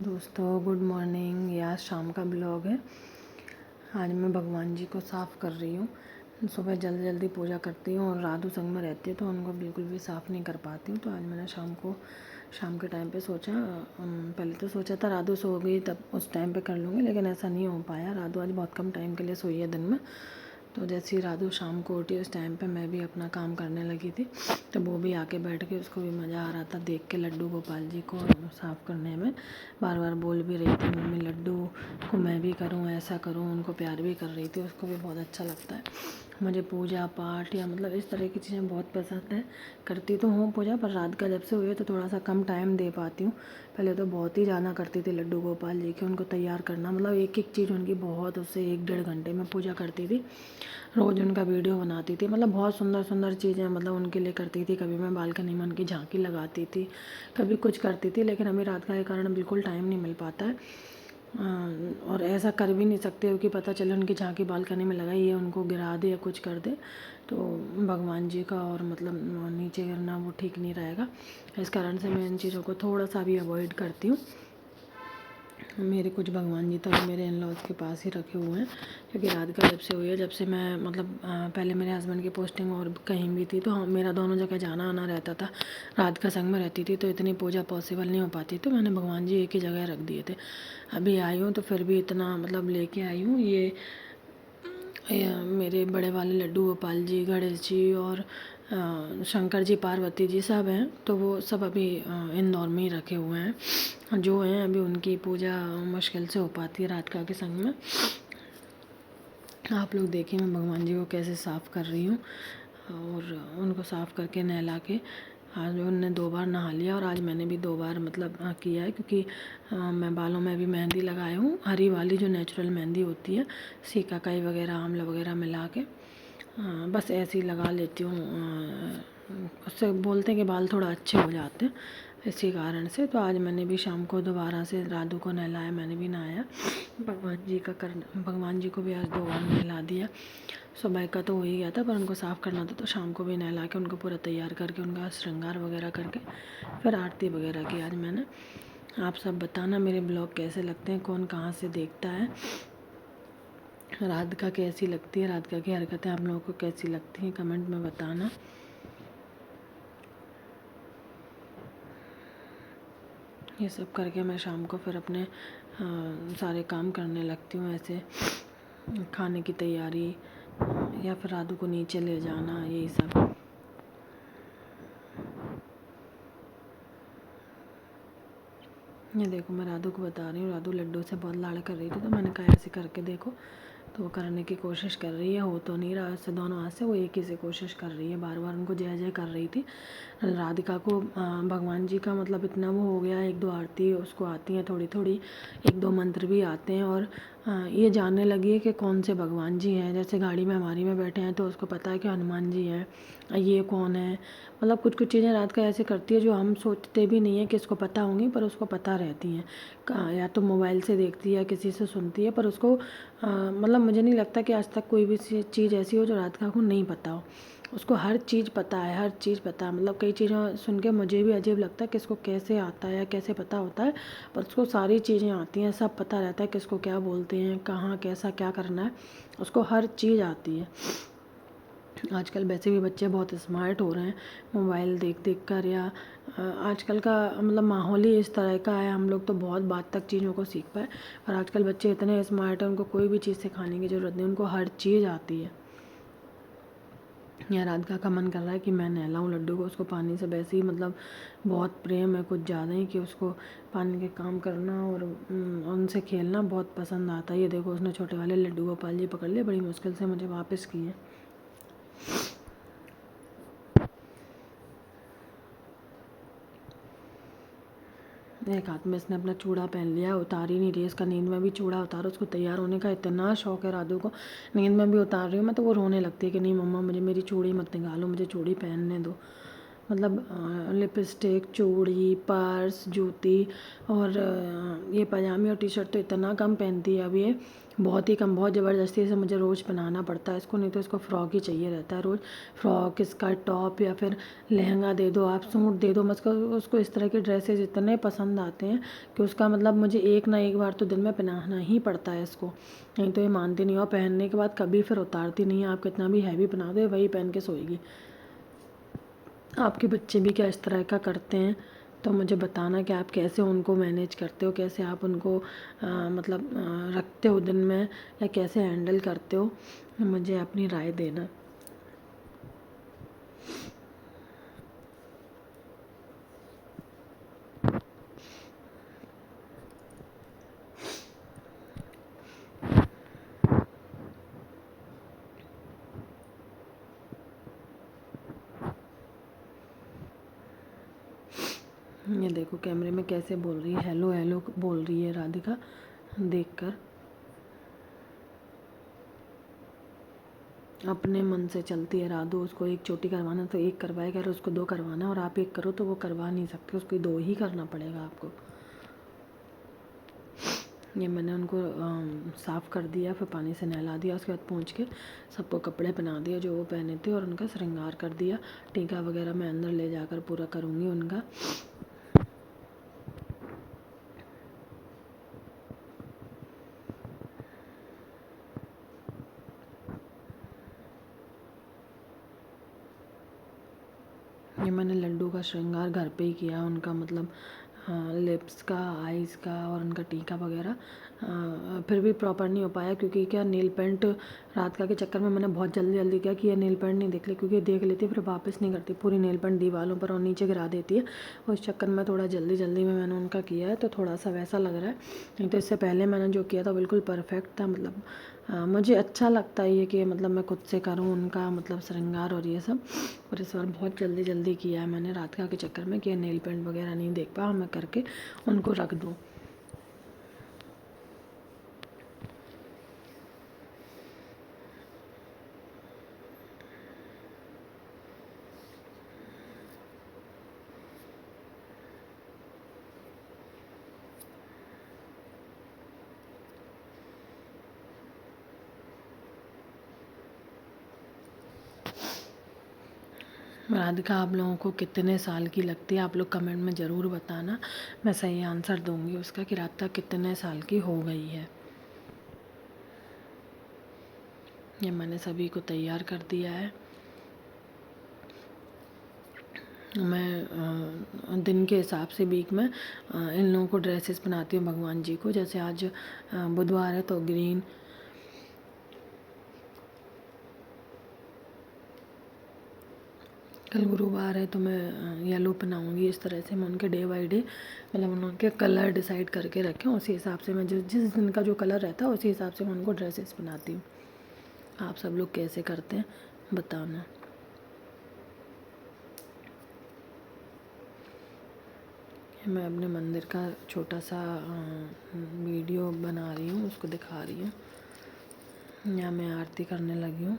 दोस्तों good morning. ये आज शाम का ब्लॉग है। आज मैं भगवान जी को साफ़ कर रही हूँ। सुबह जल्दी जल्दी पूजा करती हूँ और राधू संग में रहती है तो उनको बिल्कुल भी साफ़ नहीं कर पाती हूँ। तो आज मैंने शाम के टाइम पे सोचा, पहले तो सोचा था राधू सो गई तब उस टाइम पे कर लूँगी, लेकिन ऐसा नहीं हो पाया। राधू आज बहुत कम टाइम के लिए सोई है दिन में। तो जैसे ही राधू शाम को उठी उस टाइम पे मैं भी अपना काम करने लगी थी। तो वो भी आके बैठ के, उसको भी मज़ा आ रहा था देख के लड्डू गोपाल जी को साफ़ करने में। बार बार बोल भी रही थी मम्मी लड्डू को मैं भी करूँ, ऐसा करूँ। उनको प्यार भी कर रही थी, उसको भी बहुत अच्छा लगता है। मुझे पूजा पाठ या मतलब इस तरह की चीज़ें बहुत पसंद है। करती तो हूँ पूजा, पर रात का जब से हुई है तो थोड़ा सा कम टाइम दे पाती हूँ। पहले तो बहुत ही जाना करती थी लड्डू गोपाल जी की, उनको तैयार करना, मतलब एक एक चीज़ उनकी बहुत, उससे 1-1.5 घंटे में पूजा करती थी। रोज़ उनका वीडियो बनाती थी, मतलब बहुत सुंदर सुंदर चीज़ें मतलब उनके लिए करती थी। कभी मैं बालकनी में उनकी झांकी लगाती थी, कभी कुछ करती थी, लेकिन अभी रात का के कारण बिल्कुल टाइम नहीं मिल पाता है। और ऐसा कर भी नहीं सकते हो कि पता चले उनकी झांकी बालकनी में लगाई है, उनको गिरा दे या कुछ कर दे तो भगवान जी का और मतलब नीचे गिरना वो ठीक नहीं रहेगा। इस कारण से मैं इन चीज़ों को थोड़ा सा भी अवॉइड करती हूँ। मेरे कुछ भगवान जी तो मेरे इन लॉज के पास ही रखे हुए हैं, क्योंकि रात का जब से हुई है, जब से मैं मतलब पहले मेरे हस्बैंड की पोस्टिंग और कहीं भी थी तो मेरा दोनों जगह जाना आना रहता था। रात का संग में रहती थी तो इतनी पूजा पॉसिबल नहीं हो पाती, तो मैंने भगवान जी एक ही जगह रख दिए थे। अभी आई हूँ तो फिर भी इतना मतलब लेके आई हूँ। ये मेरे बड़े वाले लड्डू गोपाल जी, गणेश जी और शंकर जी, पार्वती जी सब हैं, तो वो सब अभी इंदौर में ही रखे हुए हैं जो हैं। अभी उनकी पूजा मुश्किल से हो पाती है रात का के संग में। आप लोग देखिए मैं भगवान जी को कैसे साफ़ कर रही हूँ, और उनको साफ़ करके नहला के आज उनने 2 बार नहा लिया और आज मैंने भी 2 बार मतलब किया है, क्योंकि मैं बालों में भी मेहंदी लगाई हूँ, हरी वाली जो नेचुरल मेहंदी होती है, सीकाकाई वगैरह आंवला वगैरह मिला के बस ऐसे ही लगा लेती हूँ। उससे बोलते हैं कि बाल थोड़ा अच्छे हो जाते हैं, इसी कारण से। तो आज मैंने भी शाम को दोबारा से राधू को नहलाया, मैंने भी नहाया। भगवान जी को भी आज 2 बार नहला दिया। सुबह का तो हो ही गया था, पर उनको साफ़ करना था तो शाम को भी नहला के उनको पूरा तैयार करके उनका श्रृंगार वगैरह करके फिर आरती वगैरह की आज मैंने। आप सब बताना मेरे ब्लॉग कैसे लगते हैं, कौन कहाँ से देखता है, राधिका कैसी लगती है, राधिका की हरकतें आप लोगों को कैसी लगती हैं, कमेंट में बताना। ये सब करके मैं शाम को फिर अपने सारे काम करने लगती हूँ, ऐसे खाने की तैयारी या फिर राधू को नीचे ले जाना, यही सब। ये देखो मैं राधू को बता रही हूँ, राधू लड्डू से बहुत लाड़ कर रही थी, तो मैंने कहा ऐसे करके देखो, तो वो करने की कोशिश कर रही है। हो तो नहीं रहा से दोनों हाथ से, वो एक ही से कोशिश कर रही है, बार बार उनको जय जय कर रही थी। राधिका को भगवान जी का मतलब इतना वो हो गया, 1-2 आरती उसको आती हैं थोड़ी थोड़ी, 1-2 मंत्र भी आते हैं, और ये जानने लगी है कि कौन से भगवान जी हैं। जैसे गाड़ी में हमारी में बैठे हैं तो उसको पता है कि हनुमान जी हैं, ये कौन है। मतलब कुछ कुछ चीज़ें रात का ऐसे करती है जो हम सोचते भी नहीं है कि इसको पता होंगी, पर उसको पता रहती हैं। या तो मोबाइल से देखती है या किसी से सुनती है, पर उसको मतलब मुझे नहीं लगता कि आज तक कोई भी चीज़ ऐसी हो जो राधिका को नहीं पता हो। उसको हर चीज़ पता है, हर चीज़ पता है। मतलब कई चीज़ें सुन के मुझे भी अजीब लगता है कि इसको कैसे आता है या कैसे पता होता है, पर उसको सारी चीज़ें आती हैं, सब पता रहता है किसको क्या बोलते हैं, कहाँ कैसा क्या करना है, उसको हर चीज़ आती है। आजकल वैसे भी बच्चे बहुत स्मार्ट हो रहे हैं मोबाइल देख देख कर, या आजकल का मतलब माहौल ही इस तरह का है। हम लोग तो बहुत बात तक चीज़ों को सीख पाए, पर आजकल बच्चे इतने स्मार्ट हैं, उनको कोई भी चीज़ सिखाने की ज़रूरत नहीं, उनको हर चीज़ आती है। या राधिका का मन कर रहा है कि मैं नहलाऊँ लड्डू को, उसको पानी से वैसे ही मतलब बहुत प्रेम है, कुछ ज़्यादा ही, कि उसको पानी के काम करना और उनसे खेलना बहुत पसंद आता है। ये देखो उसने छोटे वाले लड्डू गोपाल जी पकड़ लिए, बड़ी मुश्किल से मुझे वापस किए। एक हाथ में इसने अपना चूड़ा पहन लिया, उतार ही नहीं रही, इसका नींद में भी चूड़ा उतारो। उसको तैयार होने का इतना शौक है राधू को, नींद में भी उतार रही हूँ मैं तो वो रोने लगती है कि नहीं मम्मा मुझे मेरी चूड़ी मत निकालो, मुझे चूड़ी पहनने दो। मतलब लिपस्टिक, चूड़ी, पर्स, जूती और ये पजामे और टी शर्ट तो इतना कम पहनती है अब ये, बहुत ही कम, बहुत ज़बरदस्ती से मुझे रोज़ पहनाना पड़ता है इसको, नहीं तो इसको फ़्रॉक ही चाहिए रहता है रोज़। फ़्रॉक, स्कर्ट, टॉप या फिर लहंगा दे दो, आप सूट दे दो, मतलब उसको इस तरह के ड्रेसेस इतने पसंद आते हैं कि उसका मतलब मुझे एक ना एक बार तो दिन में पहनाना ही पड़ता है इसको, नहीं तो ये मानती नहीं, और पहनने के बाद कभी फिर उतारती नहीं है। आप कितना भी हैवी पहना दो वही पहन के सोएगी। आपके बच्चे भी क्या इस तरह का करते हैं? तो मुझे बताना कि आप कैसे उनको मैनेज करते हो, कैसे आप उनको मतलब रखते हो दिन में, या कैसे हैंडल करते हो, मुझे अपनी राय देना। ये देखो कैमरे में कैसे बोल रही है, हेलो हेलो बोल रही है राधिका, देखकर अपने मन से चलती है राधू। उसको एक चोटी करवाना तो एक करवाएगा, और उसको 2 करवाना और आप एक करो तो वो करवा नहीं सकते, उसको 2 ही करना पड़ेगा आपको। ये मैंने उनको साफ़ कर दिया, फिर पानी से नहला दिया, उसके बाद पहुँच के सबको कपड़े पहना दिया जो वो पहने थे, और उनका श्रृंगार कर दिया। टीका वगैरह मैं अंदर ले जाकर पूरा करूँगी उनका। ये मैंने लड्डू का श्रृंगार घर पे ही किया, उनका मतलब लिप्स का, आइज़ का और उनका टीका वगैरह। फिर भी प्रॉपर नहीं हो पाया, क्योंकि क्या नेल पेंट रात के चक्कर में मैंने बहुत जल्दी जल्दी किया कि ये नेल पेंट नहीं देख ली, क्योंकि देख लेती है फिर वापस नहीं करती, पूरी नेल पेंट दीवारों पर और नीचे गिरा देती है। उस चक्कर में थोड़ा जल्दी जल्दी में मैंने उनका किया है, तो थोड़ा सा वैसा लग रहा है। नहीं तो इससे पहले मैंने जो किया था बिल्कुल परफेक्ट था। मतलब मुझे अच्छा लगता है ये कि मतलब मैं खुद से करूँ उनका मतलब श्रृंगार और ये सब। और इस बार बहुत जल्दी जल्दी किया है मैंने रात के चक्कर में कि नेल पेंट वगैरह नहीं देख पाया, मैं करके उनको रख दूँ। राधिका आप लोगों को कितने साल की लगती है? आप लोग कमेंट में ज़रूर बताना, मैं सही आंसर दूंगी उसका कि राधिका कितने साल की हो गई है। ये मैंने सभी को तैयार कर दिया है। मैं दिन के हिसाब से वीक में इन लोगों को ड्रेसेस बनाती हूँ भगवान जी को। जैसे आज बुधवार है तो ग्रीन, कल गुरुवार है तो मैं येलो बनाऊँगी। इस तरह से मैं उनके डे बाई डे मतलब उनके कलर डिसाइड करके रखे, उसी हिसाब से मैं जिस दिन का जो कलर रहता है उसी हिसाब से मैं उनको ड्रेसेस बनाती हूँ। आप सब लोग कैसे करते हैं बताना। मैं अपने मंदिर का छोटा सा वीडियो बना रही हूँ, उसको दिखा रही हूँ। यहाँ मैं आरती करने लगी हूँ।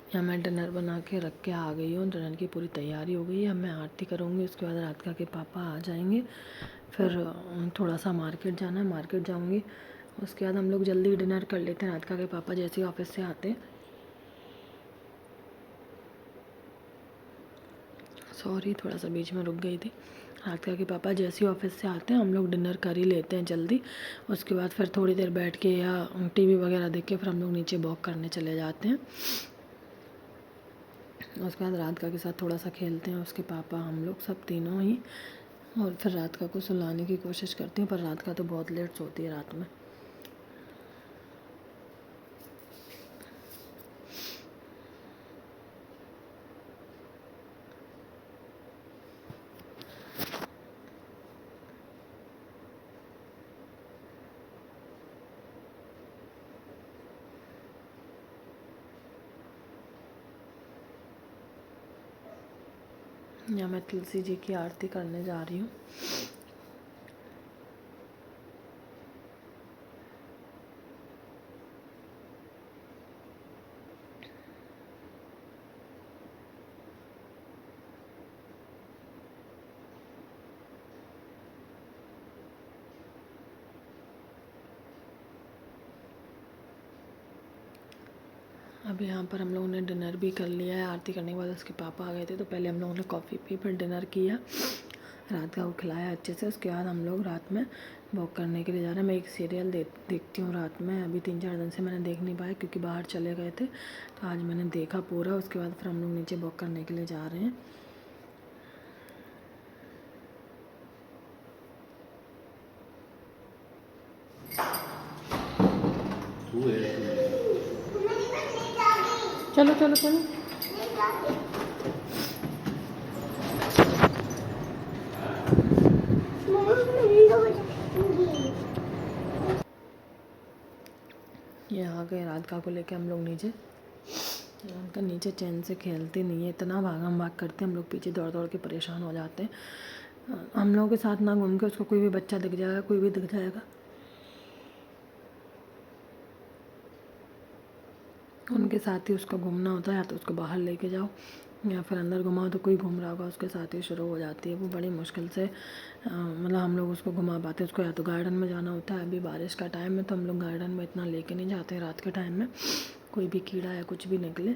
यहाँ मैं डिनर बना के रख के आ गई हूँ, डिनर की पूरी तैयारी हो गई है। अब मैं आरती करूँगी, उसके बाद राधिका के पापा आ जाएंगे। फिर थोड़ा सा मार्केट जाना है, मार्केट जाऊँगी। उसके बाद हम लोग जल्दी डिनर कर लेते हैं। राधिका के पापा जैसे ही ऑफिस से आते हैं, सॉरी थोड़ा सा बीच में रुक गई थी। राधिका के पापा जैसे ही ऑफिस से आते हैं हम लोग डिनर कर ही लेते हैं जल्दी। उसके बाद फिर थोड़ी देर बैठ के या टीवी वगैरह देख के फिर हम लोग नीचे वॉक करने चले जाते हैं। उसके बाद राधिका के साथ थोड़ा सा खेलते हैं उसके पापा, हम लोग सब तीनों ही। और फिर राधिका को सुलाने की कोशिश करती हूँ, पर राधिका तो बहुत लेट सोती है रात में। यहाँ मैं तुलसी जी की आरती करने जा रही हूँ। अब यहाँ पर हम लोगों ने डिनर भी कर लिया है। आरती करने के बाद उसके पापा आ गए थे, तो पहले हम लोगों ने कॉफ़ी पी, फिर डिनर किया, रात का वो खिलाया अच्छे से। उसके बाद हम लोग रात में वॉक करने के लिए जा रहे हैं। मैं एक सीरियल देखती हूँ रात में। अभी 3-4 दिन से मैंने देख नहीं पाया क्योंकि बाहर चले गए थे, तो आज मैंने देखा पूरा। उसके बाद फिर हम लोग नीचे वॉक करने के लिए जा रहे हैं। चलो चलो चलो। ये आ गए राधिका को लेके हम लोग नीचे। उनका नीचे चैन से खेलते नहीं है, इतना भागम भाग करते हैं, हम लोग पीछे दौड़ दौड़ के परेशान हो जाते हैं। हम लोगों के साथ ना घूम के उसको कोई भी बच्चा दिख जाएगा, कोई भी दिख जाएगा, उनके साथ ही उसको घूमना होता है। या तो उसको बाहर लेके जाओ या फिर अंदर घुमाओ, तो कोई घूम रहा होगा उसके साथ ही शुरू हो जाती है। वो बड़ी मुश्किल से मतलब हम लोग उसको घुमा पाते। उसको या तो गार्डन में जाना होता है, अभी बारिश का टाइम है तो हम लोग गार्डन में इतना लेके नहीं जाते रात के टाइम में, कोई भी कीड़ा या कुछ भी निकले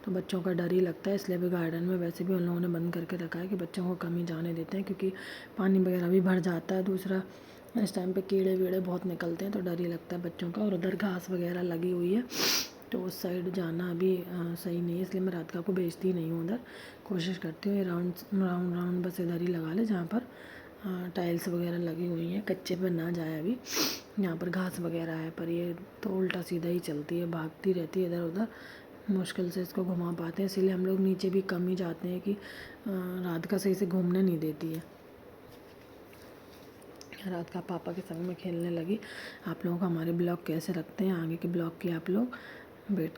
तो बच्चों का डर ही लगता है। इसलिए भी गार्डन में वैसे भी उन लोगों ने बंद करके रखा है कि बच्चों को कम ही जाने देते हैं, क्योंकि पानी वगैरह भी भर जाता है। दूसरा इस टाइम पे कीड़े वीड़े बहुत निकलते हैं, तो डर ही लगता है बच्चों का। और उधर घास वगैरह लगी हुई है, तो उस साइड जाना अभी सही नहीं है, इसलिए मैं राधिका को भेजती नहीं हूँ उधर। कोशिश करती हूँ ये राउंड राउंड राउंड बस इधर ही लगा ले, जहाँ पर टाइल्स वगैरह लगी हुई हैं, कच्चे पे ना जाए अभी। यहाँ पर घास वगैरह है, पर ये तो उल्टा सीधा ही चलती है, भागती रहती है इधर उधर। मुश्किल से इसको घुमा पाते हैं, इसीलिए हम लोग नीचे भी कम ही जाते हैं कि राधिका सही से घूमने नहीं देती है। राधिका पापा के संग में खेलने लगी। आप लोगों को हमारे ब्लॉग कैसे लगते हैं, आगे के ब्लॉग की आप लोग वेट